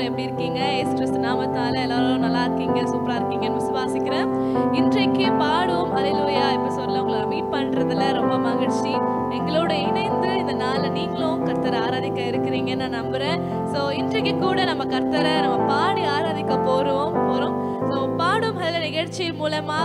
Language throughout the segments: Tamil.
எல்லாரும் எப்படி இருக்கீங்க? இயேசு கிறிஸ்து நாமத்தால எல்லாரும் நல்லா இருக்கீங்க, சூப்பரா இருக்கீங்கன்னு விசுவாசிக்கிறேன். இன்றைக்கு பாடும் அல்லேலூயா எபிசோட்ல உங்களை மீட் பண்றதுல ரொம்ப மகிழ்ச்சி. எங்களோட இணைந்து இந்த நாள்ல நீங்களும் கர்த்தரை ஆராதிக்க இருக்கிறீங்கன்னு நான் நம்புறேன். ஸோ இன்றைக்கு கூட நம்ம கர்த்தரை நம்ம பாடி ஆராதிக்க போறோம். ஸோ பாடும் ஹல்ல நிகழ்ச்சி மூலமா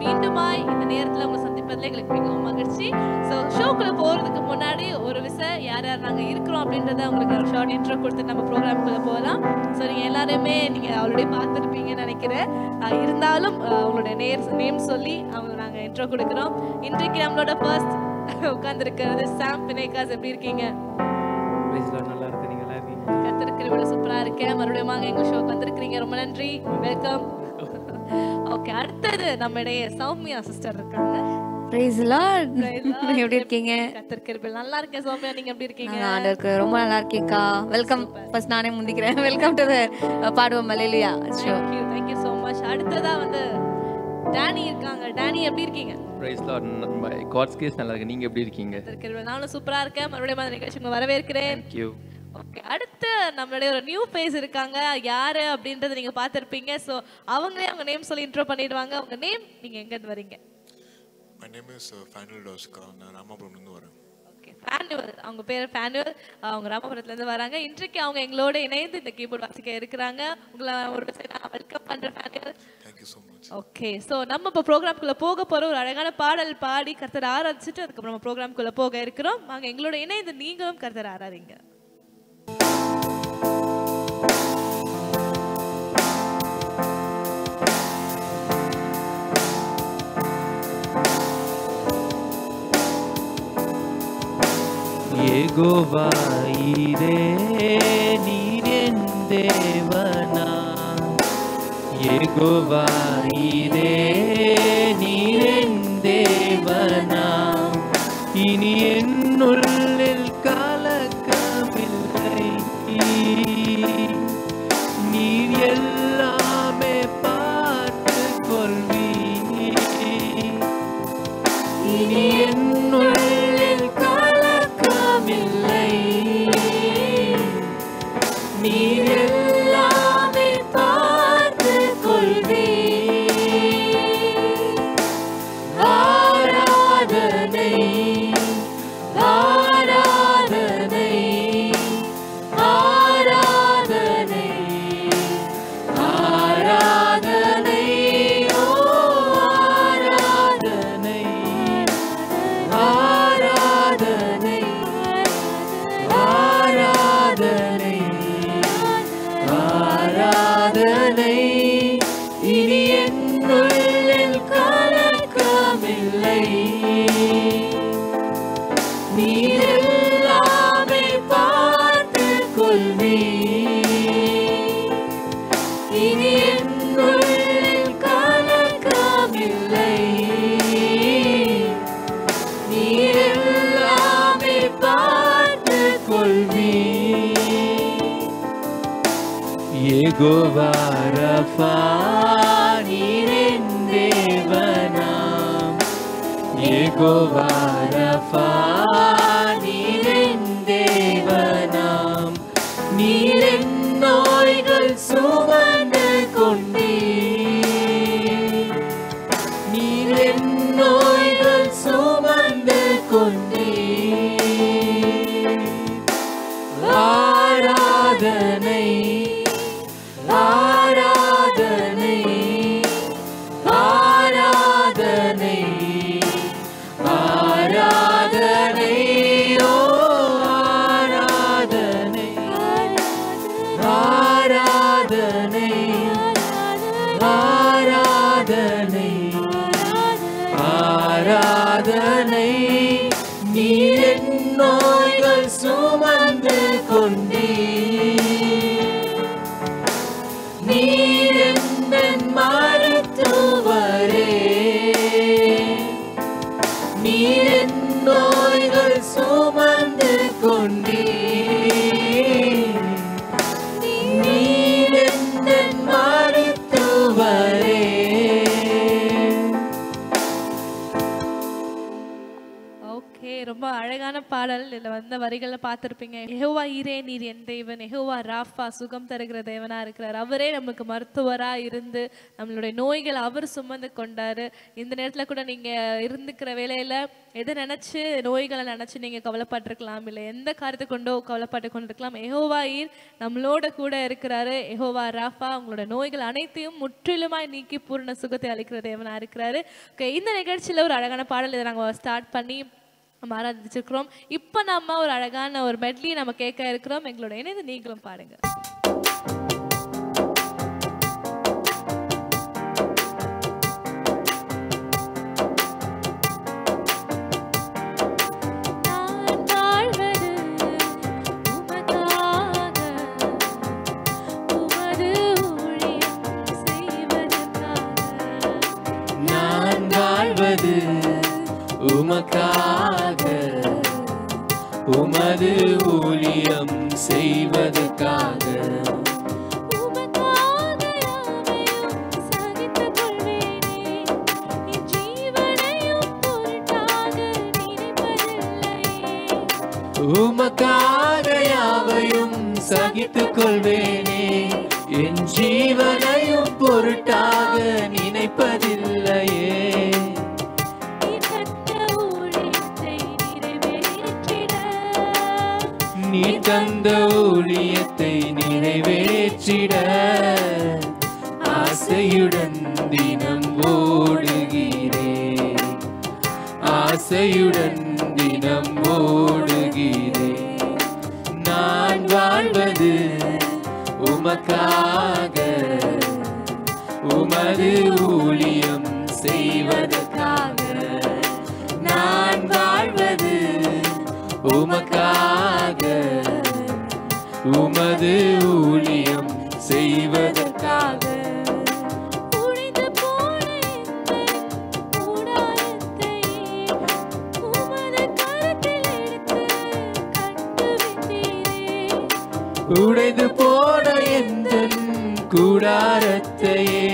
மீண்டுமாய் இந்த நேரத்தில் உங்களை சந்திப்பதில் எங்களுக்கு மிகவும் மகிழ்ச்சி. ஸோ ஷோக்குள்ள போறதுக்கு முன்னாடி ஒரு விஷயம் யார் யார் நாங்கள் இருக்கிறோம் அப்படின்றத உங்களுக்கு ஒரு ஷார்ட் இன்ட்ரோ கொடுத்து நம்ம ப்ரோக்ராம்குள்ளே போகலாம். ஸோ நீங்கள் எல்லாருமே நீங்கள் ஆல்ரெடி பார்த்துருப்பீங்கன்னு நினைக்கிறேன். இருந்தாலும் உங்களுடைய நேம் சொல்லி அவங்க நாங்கள் இன்ட்ரோ கொடுக்குறோம். இன்றைக்கு நம்மளோட ஃபர்ஸ்ட் உட்காந்துருக்கிறது சாம் பினேகாஸ். எப்படி இருக்கீங்க? நல்லா இருக்கு. நீங்க நல்லா இருக்கீங்க? கத்திருக்கிற இவ்வளவு சூப்பரா இருக்கேன். மறுபடியும் எங்க ஷோக்கு வந்திருக்கிறீங்க, ரொம்ப நன்றி, வெல்கம். ஓகே, அடுத்தது நம்மளுடைய சௌமியா சிஸ்டர் இருக்காங்க. Praise lord. எப்படி இருக்கீங்க? கத்திருக்கிற நல்லா இருக்கேன் சௌமியா, நீங்க எப்படி இருக்கீங்க? ஆண்டவருக்கு ரொம்ப நல்லா இருக்கேன்க்கா. வெல்கம். ஃபர்ஸ்ட் நானே முந்திக்கிறேன். வெல்கம் டு பாடுவோம் அல்லேலூயா show. Thank you so much. அடுத்ததா டானி இருக்காங்க. டானி எப்படி இருக்கீங்க? Praise Lord. By God's grace நல்லா இருக்கு. நீங்க எப்படி இருக்கீங்க? கத்திருக்கிற நானும் சூப்பரா இருக்கேன். மறுபடியும் அந்த நிகழ்ச்சிக்கு வரவேற்கிறேன். Thank you. ஓகே, அடுத்து நம்மளுடைய ஒரு நியூ ஃபேஸ் இருக்காங்க. யாரு அப்படின்றத நீங்க பார்த்திருப்பீங்க. ஸோ அவங்களே அவங்க நேம் சொல்லி இன்ட்ரோ பண்ணிடுவாங்க. உங்க நேம், நீங்க எங்க இருந்து வரீங்க? My name is Fanuel Doska. நான் ராமபுரம்லேருந்து வரேன். ஓகே, ஃபேனுவல், அவங்க பேர் ஃபேனுவல். அவங்க ராமபுரத்துலேருந்து வராங்க. இன்றைக்கு அவங்க எங்களோட இணைந்து இந்த கீபோர்ட் வாசிக்க இருக்கிறாங்க. உங்களை ஒரு நான் வெல்கம் பண்ணுறேன் ஃபேனுவல். Thank you so much. Okay, so நம்ம இப்போ ப்ரோக்ராம்குள்ளே போக போகிறோம். ஒரு அழகான பாடல் பாடி கர்த்தரை ஆராதிச்சுட்டு அதுக்கப்புறம் நம்ம ப்ரோக்ராம்குள்ளே போக இருக்கிறோம். வாங்க எங்களோட இணைந்து நீங்களும் கர்த்தரை ஆராதிங்க. யெகோவா ஈரே நீர் என் தேவனா, யெகோவா ஈரே நீர் என் தேவனா, இனி என்னுள்ளில் கலக்கமில்லை, நீர் எல்லாமே பார்த்து கொள்வீர், இனி என்னுள்ளில் கலக்கமில்லை, நீர் எல்லாமே பார்த்து கொள்வீர். ஆராதனை ஆராதனை ஆராதனை ஆராதனை ஓ ஆராதனை ஆராதனை ஆராதனை ஆராதனை, இனி என்னுள்ளில் கலக்கமில்லை, நீர் எல்லாமே பார்த்து கொள்வீர், இனி என்னுள்ளில் கலக்கமில்லை, நீர் எல்லாமே பார்த்து கொள்வீர். யெகோவா ரஃபா நீர் என் தேவனாம், யெகோவா ரஃபா நீர் என் தேவனாம், நீர் என் நோய்கள் சுமந்து கொண்டீர், நீர் என் நோய்கள் சுமந்து கொண்டீர். ஆராதனை ஆராதனை ஆராதனை ஆராதனை ஓ ஆராதனை ஆராதனை ஆராதனை ஆராதனை, நீர் என் நோய்கள் சுமந்து கொண்டீர், நீர் என் மருத்துவரே, நீர் என் நோய்கள் சுமந்து கொண்டீர், நீர் என் மருத்துவரே, பாடல் இதில் வந்த வரிகளில் பார்த்துருப்பீங்க. யெகோவா ஈரே நீர் என் தேவன், யெகோவா ராஃபா சுகம் தருகிற தேவனாக இருக்கிறார். அவரே நமக்கு மருத்துவராக இருந்து நம்மளுடைய நோய்களை அவர் சுமந்து கொண்டார். இந்த நேரத்தில் கூட நீங்கள் இருந்துக்கிற வேலையில் எதை நினச்சி நோய்களை நினச்சி நீங்கள் கவலைப்பட்டிருக்கலாம், இல்லை எந்த காரியத்தை கொண்டோ கவலைப்பட்டு கொண்டிருக்கலாம். யெகோவா ஈர் நம்மளோட கூட இருக்கிறாரு. யெகோவா ராஃபா உங்களோட நோய்கள் அனைத்தையும் முற்றிலுமாய் நீக்கி பூர்ண சுகத்தை அளிக்கிற தேவனாக இருக்கிறாரு. இந்த நிகழ்ச்சியில் ஒரு அழகான பாடல் இதை நாங்கள் ஸ்டார்ட் பண்ணி ஆராதிச்சிருக்கிறோம். இப்போ நம்ம ஒரு அழகான ஒரு மெட்லி நம்ம கேட்க இருக்கிறோம். எங்களோட இணைந்து நீங்களும் பாடுங்க. உமக்காக உமது ஊழியம் செய்வதற்காக உமக்காக யாவையும் சகித்துக் கொள்வேனே, என் ஜீவனையும் பொருட்டாக நினைப்பதில்லையே. நீ தந்த ஊழியத்தை நிறைவேற்றிட ஆசையுடன் தினம் ஓடுகிறேன், ஆசையுடன் தினம் ஓடுகிறேன். நான் வாழ்வது உமக்காக உமது ஊழியம் செய்வதற்காக. நான் வாழ்வது உமக்காக உமது ஊழியம் செய்வதற்காக. உடைந்து போன எந்தன் கூடாரத்தையே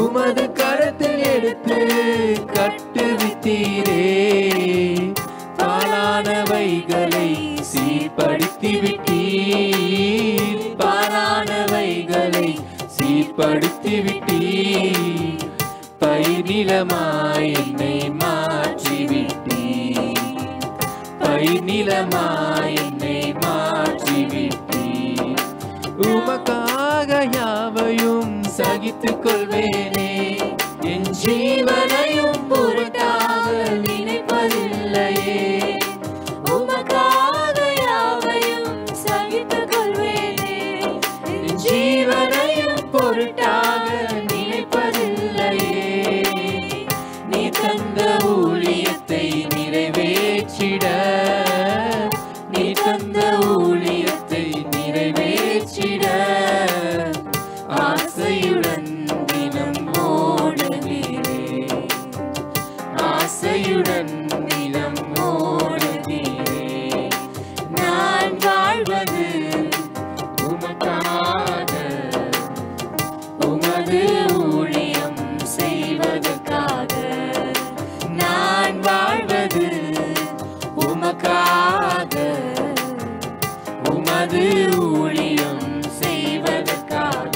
உமது கரத்தில் எடுத்து கட்டுவித்தீரே. பாலானவைகளை சீர்படுத்தி விட்டீர், பாலானவைகளை சீர்படுத்தி விட்டீர். பயிர்நிலமாய் என்னை மாற்றி விட்டீர், பயிர்நிலமாய் என்னை மாற்றி விட்டீர். உமக்காக யாவையும் சகித்துக் கொள்வேனே, என் ஜீவனையும் பொருட்டாக நினைப்பதில்லையே. உமக்காக யாவையும் சகித்துக் கொள்வேனே, என் ஜீவனையும் பொருட்டாக நினைப்பதில்லையே. நீ தந்த ஊழியத்தை நிறைவேற்றிட, நீ தந்த ஊழியத்தை நிறைவேற்றிட ஆசையுடன் தினம் ஓடுகிறேன், ஆசையுடன் தினம் ஓடுகிறேன். நான் வாழ்வது உமக்காக உமது ஊழியம் செய்வதற்காக. நான் வாழ்வது உமக்காக உமது ஊழியம் செய்வதற்காக.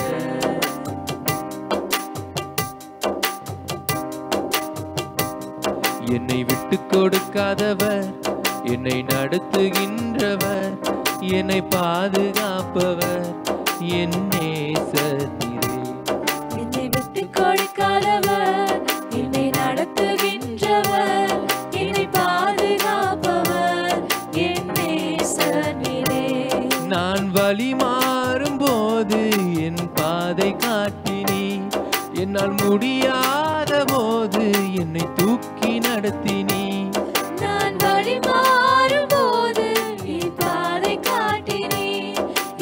என்னை விட்டு கொடுக்காதவர், என்னை நடத்துகின்றவர், என்னை பாதுகாப்பவர் என் நேசர் நீரே. என்னை விட்டு கொடுக்காதவர், என்னை நடத்துகின்றவர், என்னை பாதுகாப்பவர் என் நேசர் நீரே. நான் வழி மாறும் போது என் பாதை காட்டினீ, என்னால் முடியாத போது என்னை தூக்கி நடத்தினீ. நான் வழி மாறும் போது என் பாதை காட்டினீ,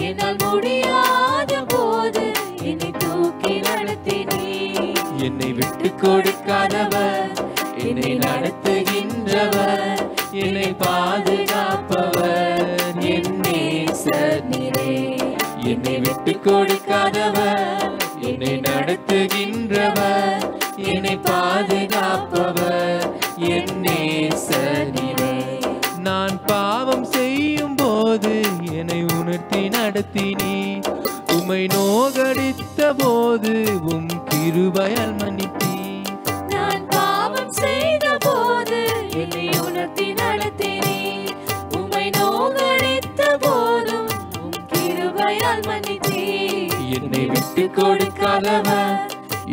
என்னால் முடியாத போது என்னை தூக்கி நடத்தினீ. என்னை விட்டு கொடுக்காதவர், என்னை நடத்துகின்றவர், என்னை பாதுகாப்பவர் என் நேசர் நீரே. என்னை விட்டு கொடுக்காதவர், என்னை நடத்துகின்றவர், என்னை பாதுகாப்பவர் என் நேசர் நீரே. உம்மை நோகடித்த போது உம் கிருபையால் மன்னித்தீர். நான் பாவம் செய்த போது என்னை உணர்த்தி நடத்தினீர். உம்மை நோகடித்த போதும் உம் கிருபையால் மன்னித்தீர். என்னை விட்டு கொடுக்காதவர்,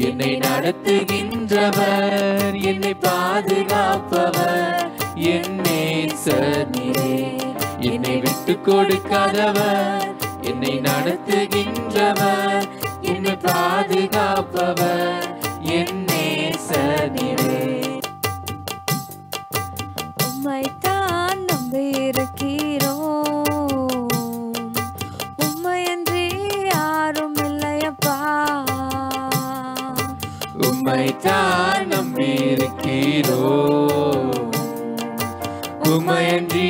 என்னை நடத்துகின்றவர், என்னை பாதுகாப்பவர் என் நேசர் நீரே. என்னை விட்டு கொடுக்காதவர், என்னை நடத்துகின்றவர், என்னை பாதுகாப்பவர் என் நேசர் நீரே. உம்மைத்தான் நம்பியிருக்கிறோம், உம்மையன்றி யாரும் இல்லையப்பா. உம்மைத்தான் நம்பியிருக்கிறோம், உம்மையன்றி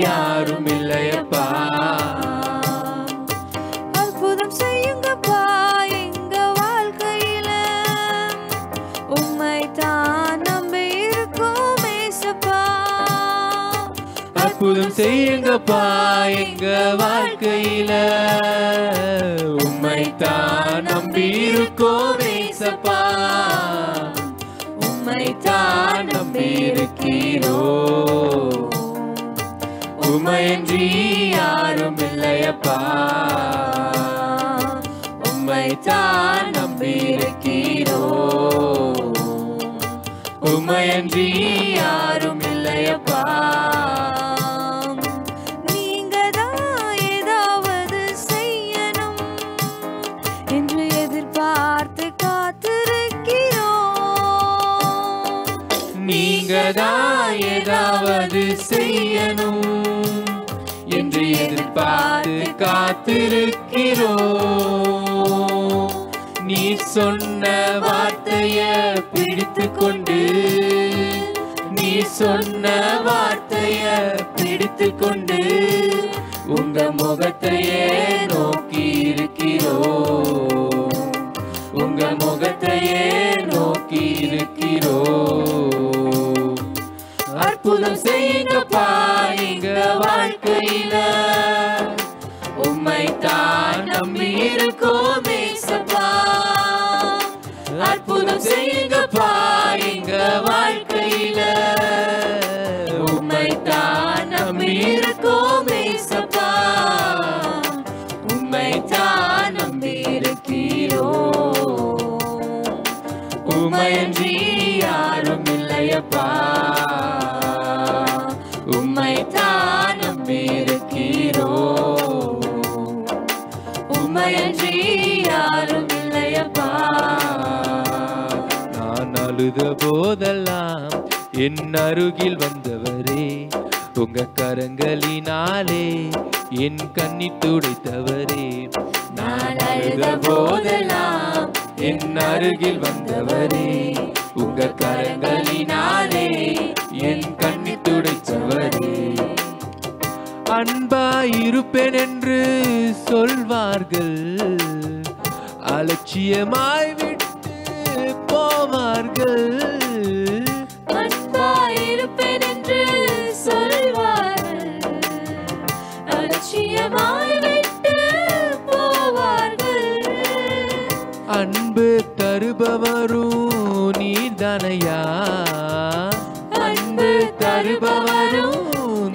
யாரும் இல்லையப்பா. அற்புதம் செய்யுங்கப்பா எங்க வாழ்க்கையில, உம்மைத்தான் நம்பியிருக்கோம் ஏசப்பா. அற்புதம் செய்யுங்கப்பா எங்க வாழ்க்கையில, உம்மைத்தான் நம்பியிருக்கோம் ஏசப்பா. உம்மைத்தான் நம்பியிருக்கிறோம், உம்மையன்றி யாரும் இல்லையப்பா. உம்மைத்தான் நம்பியிருக்கிறோம், உம்மையன்றி யாரும் இல்லையப்பா. நீங்கதான் ஏதாவது செய்யணும் என்று எதிர்பார்த்து காத்திருக்கிறோம். நீங்கதான் ஏதாவது செய்யணும் என்று எதிர்பார்த்து காத்திருக்கிறோம். நீ சொன்ன வார்த்தைய பிடித்து கொண்டு, நீ சொன்ன வார்த்தைய பிடித்து கொண்டு உங்க முகத்தையே நோக்கி இருக்கிறோம், உங்க முகத்தையே நோக்கி இருக்கிறோம். அற்புதம் செய்யுங்கப்பா எங்க வாழ்க்கையில, உம்மைத்தான் நம்பி இருக்கோம் ஏசப்பா. அற்புதம் செய்யுங்கப்பா எங்க வாழ்க்கையில, உம்மைத்தான் நம்பி இருக்கோம் ஏசப்பா. உம்மைத்தான் நம்பி இருக்கிறோம், உம்மையன்றி யாரும் இல்லையப்பா. உம்மைத்தான் நம்பி இருக்கிறோம், உம்மையன்றி யாரும் இல்லையப்பா. நான் அழுத போதெல்லாம் என் அருகில் வந்தவரே, உங்க கரங்களினாலே என் கண்ணீர் துடைத்தவரே. நான் அழுத போதெல்லாம் என் அருகில் வந்தவரே, உங்க கரங்களினாலே என் கண்ணீர் துடைத்தவரே. அன்பாயிருப்பேன் என்று சொல்வார்கள், அலட்சியமாய் விட்டு போவார்கள். அன்பாயிருப்பேன் என்று சொல்வார்கள், அலட்சியமாய் விட்டு போவார்கள். அன்பு தருபவரும் நீர்தானையா, அன்பு தருபவரும்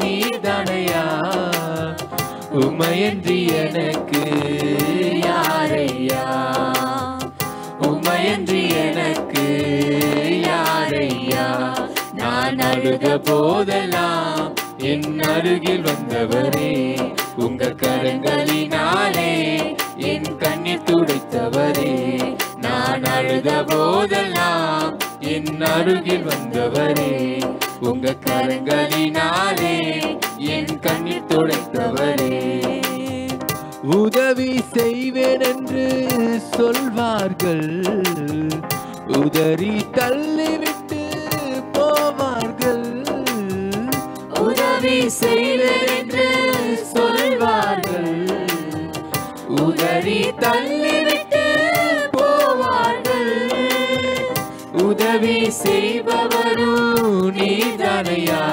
நீர்தானையா. உம்மையன்றி எனக்கு யாரையா, உம்மையன்றி எனக்கு யாரையா. நான் அழுத போதெல்லாம் என் அருகில் வந்தவரே, உங்க கரங்களினாலே என் கண்ணீர் துடைத்தவரே. நான் அழுத போதெல்லாம் என் அருகில் வந்தவரே, உங்க கரங்களினாலே என் கண்ணீர் துடைத்தவரே. உதவி செய்வேன் என்று சொல்வார்கள், உதறி தள்ளிவிட்டு போவார்கள். உதவி செய்வேன் என்று சொல்வார்கள், உதறி தள்ளிவிட்டு போவார்கள். உதவி செய்பவரும் நீதானையா,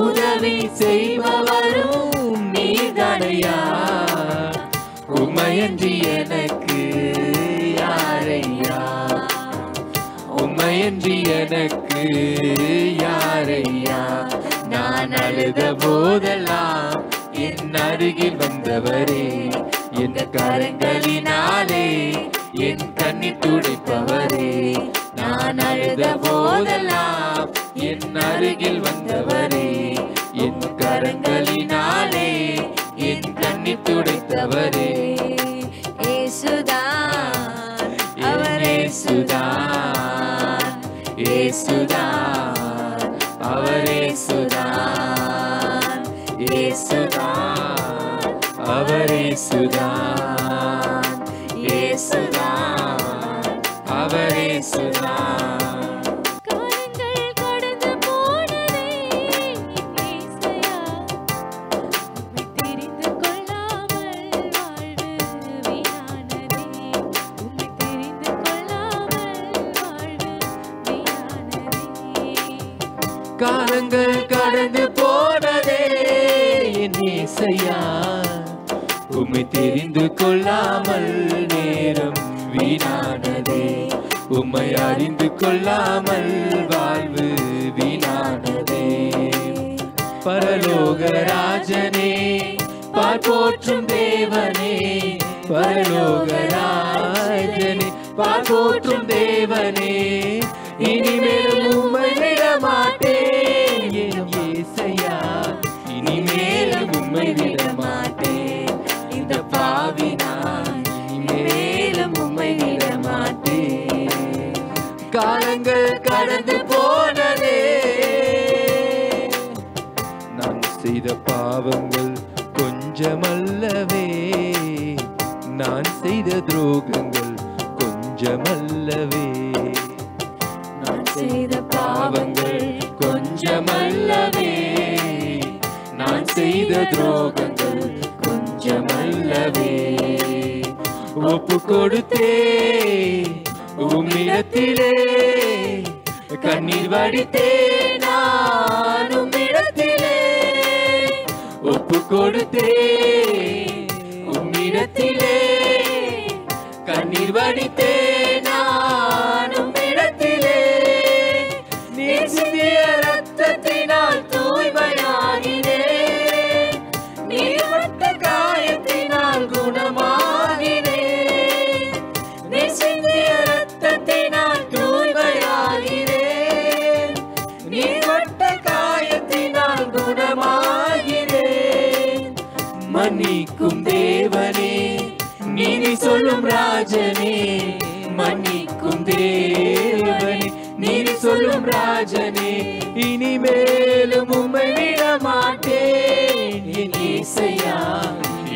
உதவி செய்பவரும் நீதானையா. உம்மை உம்மையன்றி எனக்கு யாரையா, உம்மையன்றி எனக்கு யாரையா. நான் அழுத போதெல்லாம் என் அருகில் வந்தவரே, என் கரங்களினாலே என் கண்ணீர் துடைப்பவரே. நான் அழுத போதெல்லாம் என் அருகில் வந்தவரே, என் கரங்களினாலே என் கண்ணீர் துடைத்தவரே. இயேசுதான் அவர், இயேசுதான், இயேசுதான் அவர், இயேசுதான், இயேசுதான் அவர், இயேசுதான், இயேசுதான் அவர், இயேசுதான். காலங்கள் கடந்து போனதே என் இயேசையா, உம்மை தெரிந்து கொள்ளாமல் நேரம் வீணானதே. உம்மை அறிந்து கொள்ளாமல் வாழ்வு வீணானதே. பரலோக ராஜனே, பார்ப்போற்றும் தேவனே, பரலோக ராஜனே, பார்ப்போற்றும் தேவனே, இனிமேல் உம்மை விட மாட்டேன் என் இயேசையா, இனிமேல் உம்மை விட மாட்டேன். இந்த பாவி நான் இனிமேல் உம்மை விட மாட்டேன். காலங்கள் கடந்து போனதே, நான் செய்த பாவங்கள் கொஞ்சமல்லவே, நான் செய்த துரோகங்கள் கொஞ்சமல்லவே. நான் செய்த பாவங்கள் கொஞ்சமல்லவே, நான் செய்த துரோகங்கள் கொஞ்சமல்லவே. ஒப்பு கொடுத்தே உம்மிடத்திலே, கண்ணீர் வடித்தே நான் உம்மிடத்திலே. ஒப்பு கொடுத்தே உம்மிடத்திலே, கண்ணீர் வடித்தே நான் உம்மிடத்திலே. நீர் சிந்திய ரத்தத்தினால் தூய்மையாகினேன், நீர் பட்ட காயத்தினால் குணமாகினேன். நீர் சிந்திய ரத்தத்தினால் தூய்மையாகினேன், நீர் பட்ட காயத்தினால் குணமாகினேன். மன்னிக்கும் தேவனே, நீதி சொல்லும் ராஜனே, மன்னிக்கும் தேவனே, நீதி சொல்லும் ராஜனே, இனிமேலும் உம்மை விட மாட்டேன் என் இயேசையா,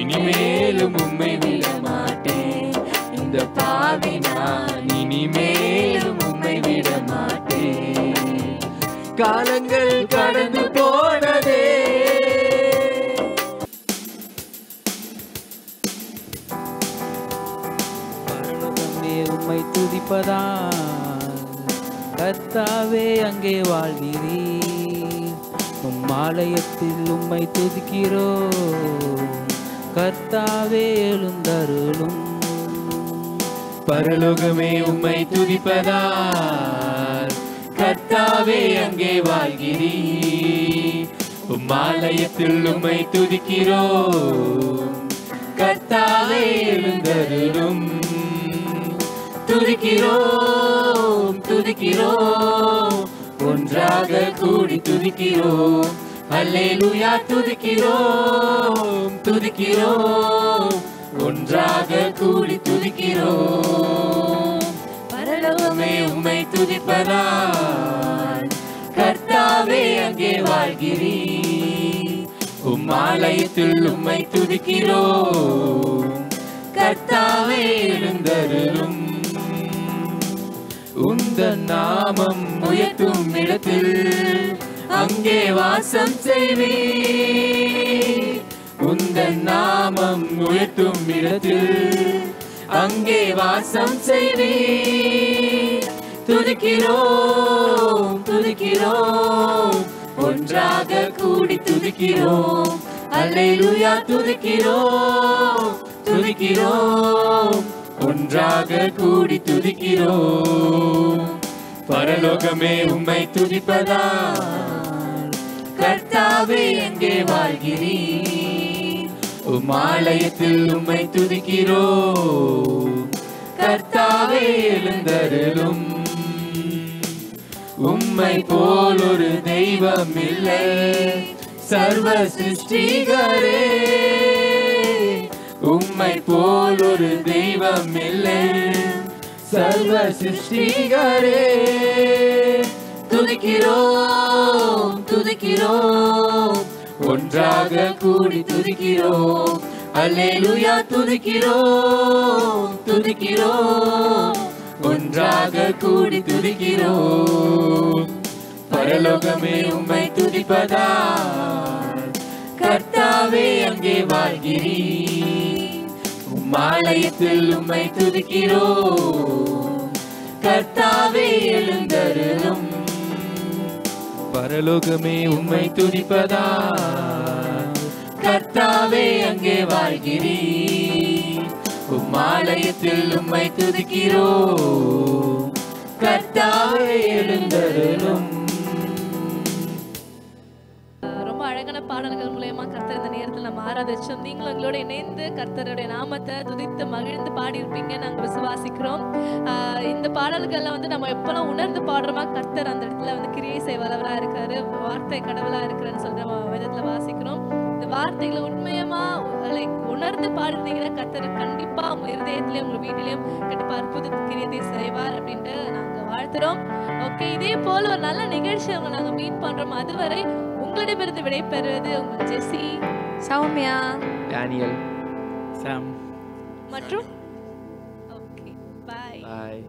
இனிமேலும் உம்மை விட மாட்டேன். இந்த பாவி நான் இனிமேலும் உம்மை விட மாட்டேன். காலங்கள் கடந்து போனதே, உம்மை துதிப்பதால் கர்த்தாவே அங்கே வாழ்கிறீர். உம் ஆலயத்தில் உம்மை துதிக்கிறோம் கர்த்தாவே, எழுந்தருளும். பரலோகமே உம்மை துதிப்பதால் கர்த்தாவே அங்கே வாழ்கிறீர். உம் ஆலயத்தில் உம்மை துதிக்கிறோம் கர்த்தாவே, எழுந்தருளும். துதிக்கிறோம் துதிக்கிறோம், ஒன்றாக கூடி துதிக்கிறோம். அல்லேலூயா துதிக்கிறோம் துதிக்கிறோம், ஒன்றாக கூடி துதிக்கிறோம். பரலோகமே உம்மை துதிப்பதால் கர்த்தாவே அங்கே வாழ்கிறீர். உம் ஆலயத்தில் உம்மை துதிக்கிறோம் கர்த்தாவே, எழுந்தருளும். உந்தன் நாமம் உயர்த்தும் இடத்தில் அங்கே வாசம் செய்வீர். உந்தன் நாமம் உயர்த்தும் இடத்தில் அங்கே வாசம் செய்வீர். துதிக்கிறோம் துதிக்கிறோம், ஒன்றாக கூடி துதிக்கிறோம். அல்லேலூயா துதிக்கிறோம் துதிக்கிறோம், ஒன்றாக கூடி துதிக்கிறோம். பரலோகமே உம்மை துதிப்பதால் கர்த்தாவே எங்கே வாழ்கிறீர்? உம் ஆலயத்தில் உம்மை துதிக்கிறோம். கர்த்தாவே எழுந்தருளும். உம்மை போல் ஒரு தெய்வம் இல்லை, சர்வ சிருஷ்டிகரே. உம்மை போல் ஒரு தெய்வம் இல்லை, சர்வ சிருஷ்டிகரே. துதிக்கிறோம் துதிக்கிறோம், ஒன்றாக கூடி துதிக்கிறோம். அல்லேலூயா துதிக்கிறோம் துதிக்கிறோம், ஒன்றாக கூடி துதிக்கிறோம். பரலோகமே உம்மை துதிப்பதால் கர்த்தாவே அங்கே வாழ்கிறீர். உம் ஆலயத்தில் உம்மை துதிக்கிறோம். கர்த்தாவே எழுந்தருளும். பரலோகமே உம்மை துதிப்பதால் கர்த்தாவே அங்கே வாழ்கிறீர். உம் ஆலயத்தில் உம்மை துதிக்கிறோம். கர்த்தாவே எழுந்தருளும். ரொம்ப அழகான பாடல்கள் மூலமா கர்த்தர் இந்த நேரத்தில் நம்ம ஆராதிச்சோம். நீங்களும் எங்களோட இணைந்து கர்த்தருடைய நாமத்தை துதித்து மகிழ்ந்து பாடியிருப்பீங்க நாங்கள் விசுவாசிக்கிறோம். இந்த பாடல்கள்ல வந்து நம்ம எப்பெல்லாம் உணர்ந்து பாடுறோமா கர்த்தர் அந்த இடத்துல வந்து கிரியை செய்வளவரா இருக்காரு, வார்த்தை கடவுளா இருக்கிறான்னு சொல்ற வேதத்துல வாசிக்கிறோம். இந்த வார்த்தைகளை உண்மையமா உணர்ந்து பாடுறீங்கன்னா கர்த்தர் கண்டிப்பா உங்க இருதயத்திலயும் உங்க வீட்டிலையும் கண்டிப்பா அற்புத கிரியத்தை செய்வார் அப்படின்ட்டு நாங்க வாழ்த்துறோம். ஓகே, இதே போல ஒரு நல்ல நிகழ்ச்சி அவங்க நாங்க மீட் பண்றோம். அதுவரை உங்களிடமிருந்து விடைபெறுவது உங்கள் ஜெசி, சௌமியா, டேனியல், சாம் மற்றும் ஓகே, பை. பாய்.